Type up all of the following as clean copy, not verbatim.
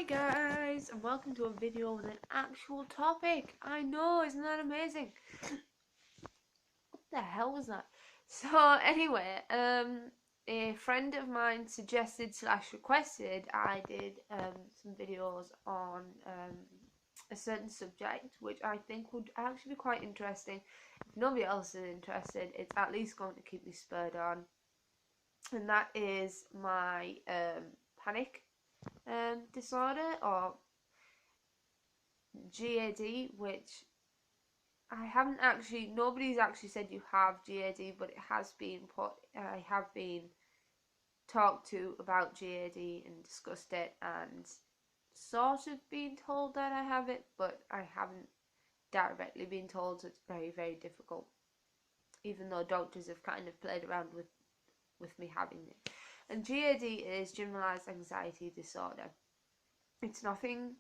Hi guys, and welcome to a video with an actual topic. I know, isn't that amazing? What the hell was that? So anyway, a friend of mine suggested / requested I did some videos on a certain subject, which I think would actually be quite interesting. If nobody else is interested, it's at least going to keep me spurred on, and that is my panic disorder, or GAD, which nobody's actually said you have GAD, but it has been I have been talked to about GAD and discussed it, and sort of been told that I have it, but I haven't directly been told, so it's very, very difficult, even though doctors have kind of played around with me having it. And GAD is generalized anxiety disorder. It's nothing,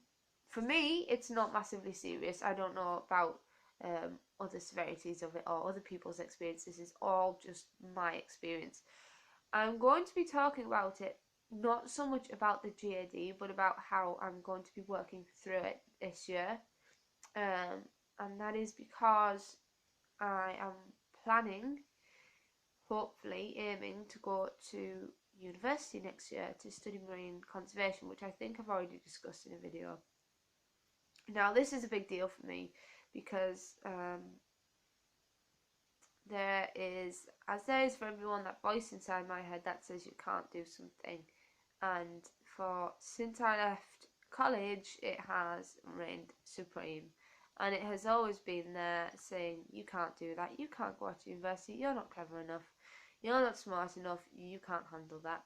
for me, it's not massively serious. I don't know about other severities of it or other people's experiences. It's all just my experience. I'm going to be talking about it, not so much about the GAD, but about how I'm going to be working through it this year. And that is because I am planning, hopefully aiming to go to university next year to study marine conservation, which I think I've already discussed in a video. Now this is a big deal for me because there is for everyone, that voice inside my head that says you can't do something, and since I left college it has reigned supreme, and it has always been there saying you can't do that, you can't go to university, you're not clever enough, you're not smart enough, you can't handle that.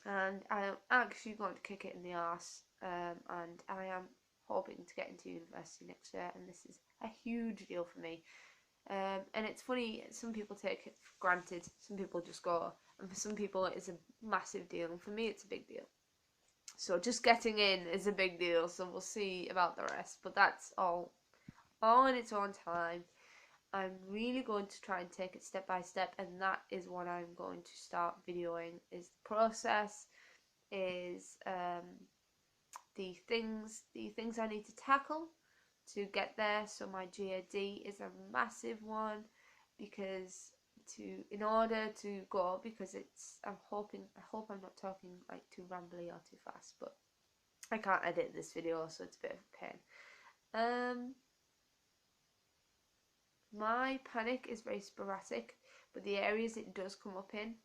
And I am actually going to kick it in the arse, and I am hoping to get into university next year, and this is a huge deal for me. And it's funny, some people take it for granted, some people just go, and for some people it's a massive deal, and for me it's a big deal. So just getting in is a big deal, so we'll see about the rest, but that's all in its own time. I'm really going to try and take it step by step, and that is what I'm going to start videoing, is the process, is the things I need to tackle to get there. So my GAD is a massive one, because in order to go, because I hope I'm not talking like too rambly or too fast, but I can't edit this video, so it's a bit of a pain. My panic is very sporadic, but the areas it does come up in,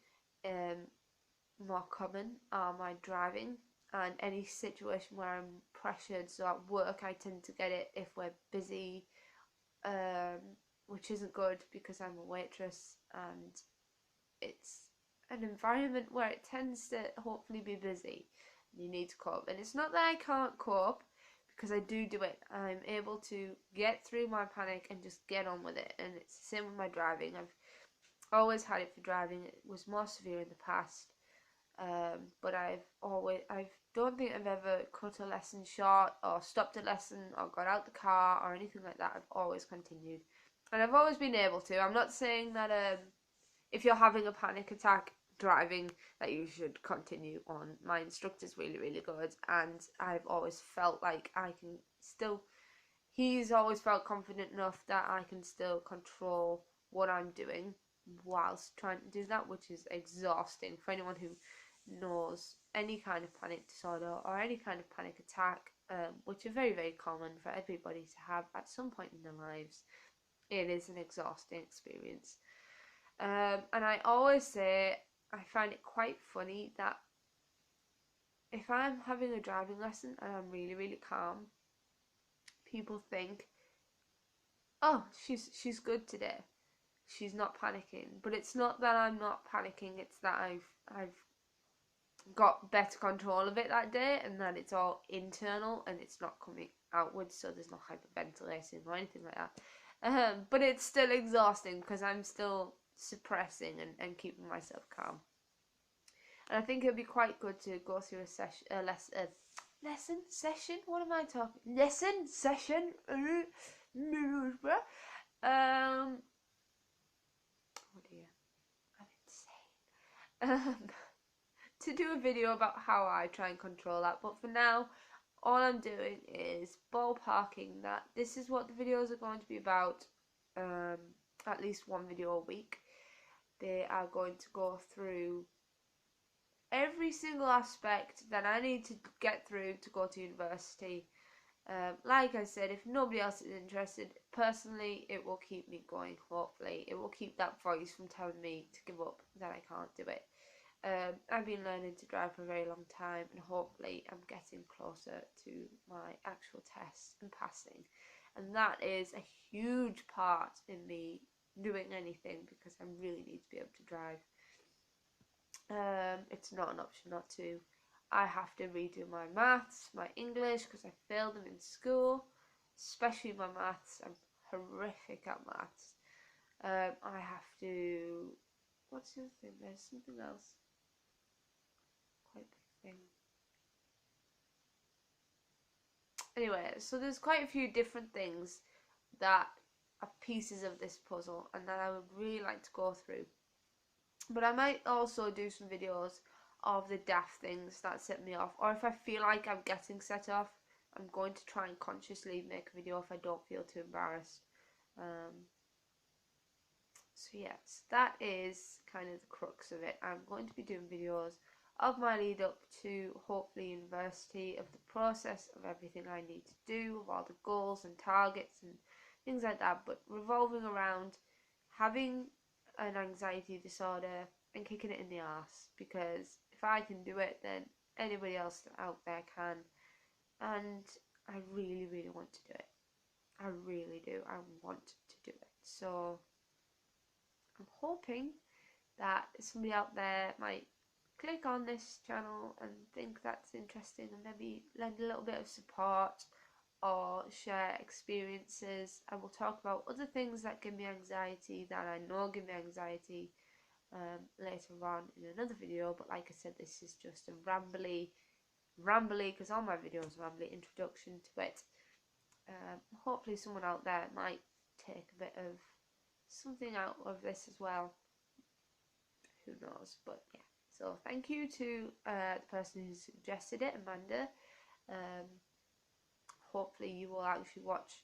more common, are my driving and any situation where I'm pressured. So at work I tend to get it if we're busy, which isn't good because I'm a waitress and it's an environment where it tends to hopefully be busy and you need to cope. And it's not that I can't cope, because I do it. I'm able to get through my panic and just get on with it. And it's the same with my driving. I've always had it for driving. It was more severe in the past, but I don't think I've ever cut a lesson short or stopped a lesson or got out the car or anything like that. I've always continued, and I've always been able to. I'm not saying that if you're having a panic attack driving that you should continue on. My instructor's really, really good, and I've always felt like he's always felt confident enough that I can still control what I'm doing whilst trying to do that, which is exhausting. For anyone who knows any kind of panic disorder or any kind of panic attack, which are very, very common for everybody to have at some point in their lives, it is an exhausting experience. And I always say, I find it quite funny that if I'm having a driving lesson and I'm really, really calm, people think, oh, she's good today, she's not panicking. But it's not that I'm not panicking, it's that I've got better control of it that day, and that it's all internal and it's not coming outwards, so there's no hyperventilating or anything like that. But it's still exhausting because I'm still suppressing and keeping myself calm. And I think it'd be quite good to go through lesson session. What am I talking? Lesson session. Oh dear, I'm insane. to do a video about how I try and control that. But for now, all I'm doing is ballparking that this is what the videos are going to be about. At least one video a week. They are going to go through every single aspect that I need to get through to go to university. Like I said, if nobody else is interested, personally, it will keep me going, hopefully. It will keep that voice from telling me to give up, that I can't do it. I've been learning to drive for a very long time, and hopefully I'm getting closer to my actual test and passing. And that is a huge part in me doing anything, because I really need to be able to drive. It's not an option not to. I have to redo my maths, my English, because I failed them in school, especially my maths. I'm horrific at maths. I have to, what's the other thing? There's something else. Quite big thing. Anyway, so there's quite a few different things that are pieces of this puzzle and that I would really like to go through. But I might also do some videos of the daft things that set me off, or if I feel like I'm getting set off, I'm going to try and consciously make a video if I don't feel too embarrassed. So yes, that is kind of the crux of it. I'm going to be doing videos of my lead up to hopefully university, of the process of everything I need to do, of all the goals and targets and things like that, but revolving around having an anxiety disorder and kicking it in the arse, because if I can do it, then anybody else out there can. And I really, really want to do it. I really do. I want to do it. So I'm hoping that somebody out there might click on this channel and think that's interesting, and maybe lend a little bit of support or share experiences. I will talk about other things that give me anxiety, that I know give me anxiety, later on in another video. But like I said, this is just a rambly, because all my videos are rambly, introduction to it. Hopefully someone out there might take a bit of something out of this as well. Who knows? But yeah. So thank you to the person who suggested it, Amanda. Hopefully you will actually watch.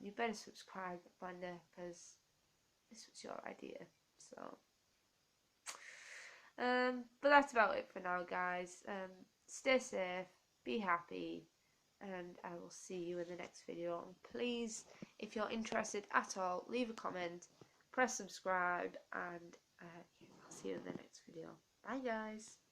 You better subscribe, Amanda, because this was your idea. So, but that's about it for now, guys. Stay safe, be happy, and I will see you in the next video. And please, if you're interested at all, leave a comment, press subscribe, and I'll see you in the next video. Bye, guys.